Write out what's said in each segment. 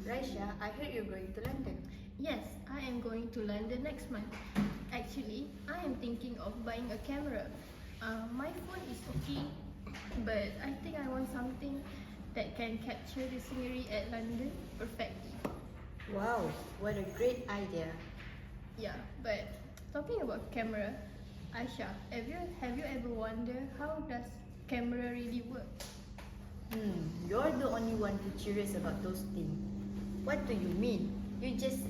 Raisha, I heard you're going to London. Yes, I am going to London next month. Actually, I am thinking of buying a camera. My phone is okay, but I think I want something that can capture the scenery at London perfectly. Wow, what a great idea. Yeah, but talking about camera, Aisha, have you ever wondered how does camera really work? You're the only one who's curious about those things. What do you mean? You just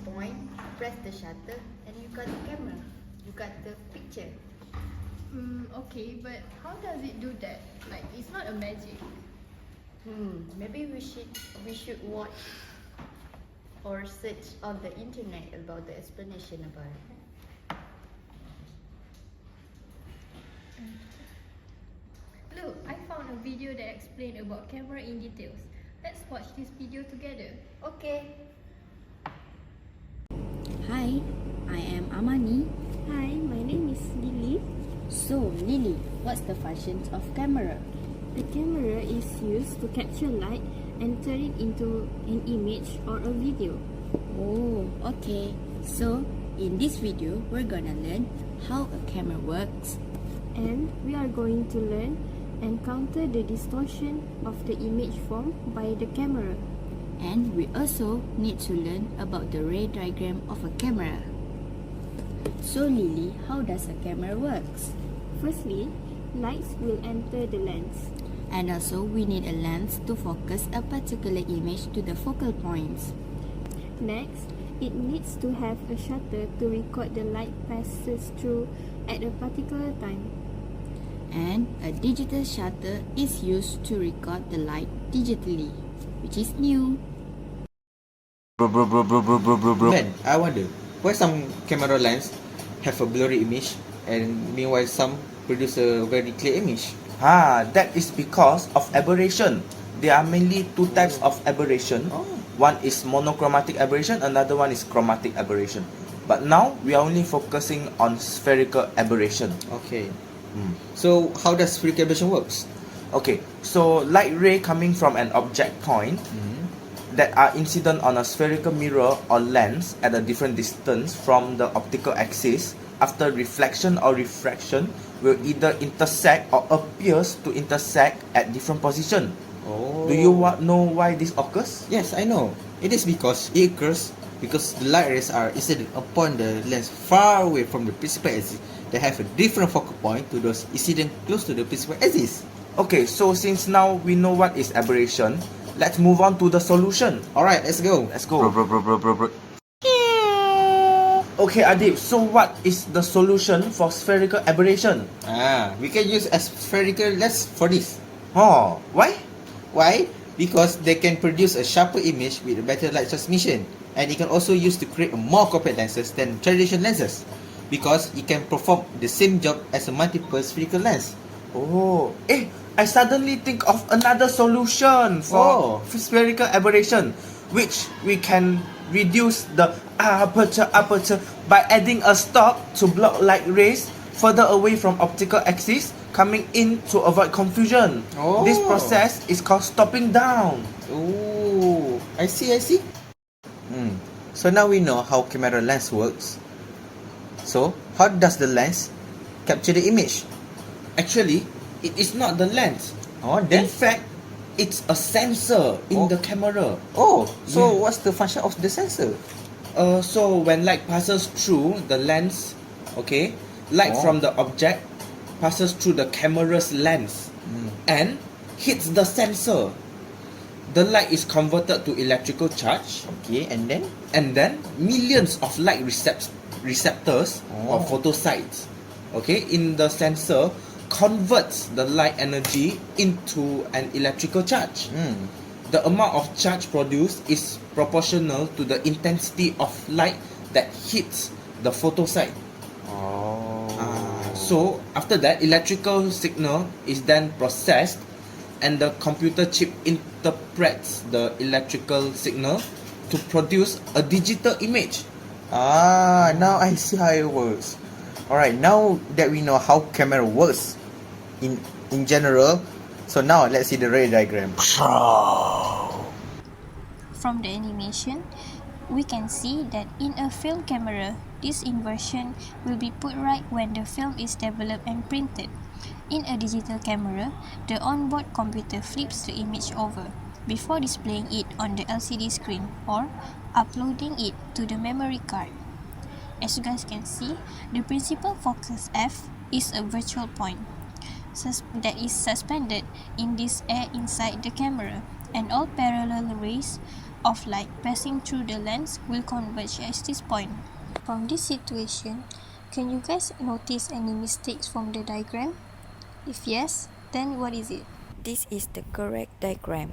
point, press the shutter, and you got the camera. You got the picture. Okay, but how does it do that? Like, it's not a magic. Maybe we should watch or search on the internet about the explanation about it. Look, I found a video that explained about camera in details. Let's watch this video together. Okay. Hi, I am Amani. Hi, my name is Lily. So, Lily, what's the functions of camera? The camera is used to capture light and turn it into an image or a video. Oh, okay. So, in this video, we're gonna learn how a camera works. And we are going to learn and counter the distortion of the image formed by the camera. And we also need to learn about the ray diagram of a camera. So, Lily, how does a camera works? Firstly, lights will enter the lens. And also, we need a lens to focus a particular image to the focal points. Next, it needs to have a shutter to record the light passes through at a particular time. And a digital shutter is used to record the light digitally, which is new. Man, I wonder why some camera lens have a blurry image and meanwhile some produce a very clear image. That is because of aberration. There are mainly two types of aberration. One is monochromatic aberration, another one is chromatic aberration. But now we are only focusing on spherical aberration. Okay. So how does spherical aberration works? Okay, so light ray coming from an object point that are incident on a spherical mirror or lens at a different distance from the optical axis after reflection or refraction will either intersect or appears to intersect at different position. Do you know why this occurs? Yes, I know. It is because it occurs because the light rays are incident upon the lens far away from the principal axis. They have a different focal point to those incident close to the principal axis. Okay, so since now we know what is aberration, let's move on to the solution. Alright, let's go. Let's go. Okay, Adib, so what is the solution for spherical aberration? We can use a spherical lens for this. Why? Why? Because they can produce a sharper image with a better light transmission, and it can also use to create a more compact lenses than traditional lenses, because it can perform the same job as a multiple spherical lens. I suddenly think of another solution for spherical aberration, which we can reduce the aperture by adding a stop to block light rays further away from optical axis coming in to avoid confusion. This process is called stopping down. I see. So now we know how camera lens works. So how does the lens capture the image? Actually, it is not the lens. Then? In fact, it's a sensor in the camera. So what's the function of the sensor? So when light passes through the lens, light from the object passes through the camera's lens and hits the sensor. The light is converted to electrical charge. And then? And then millions of light receptors or photosites in the sensor converts the light energy into an electrical charge. The amount of charge produced is proportional to the intensity of light that hits the photosite. So after that, electrical signal is then processed and the computer chip interprets the electrical signal to produce a digital image. Now I see how it works. Alright, now that we know how camera works in general, so now let's see the ray diagram. from the animation, we can see that in a film camera, this inversion will be put right when the film is developed and printed. In a digital camera, the onboard computer flips the image over before displaying it on the LCD screen or uploading it to the memory card. As you guys can see, the principal focus F is a virtual point that is suspended in this air inside the camera, and all parallel rays of light passing through the lens will converge at this point. From this situation, can you guys notice any mistakes from the diagram? If yes, then what is it? This is the correct diagram.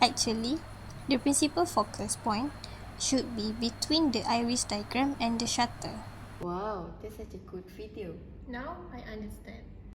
Actually, the principal focus point should be between the iris diagram and the shutter. Wow, that's such a good video. Now I understand.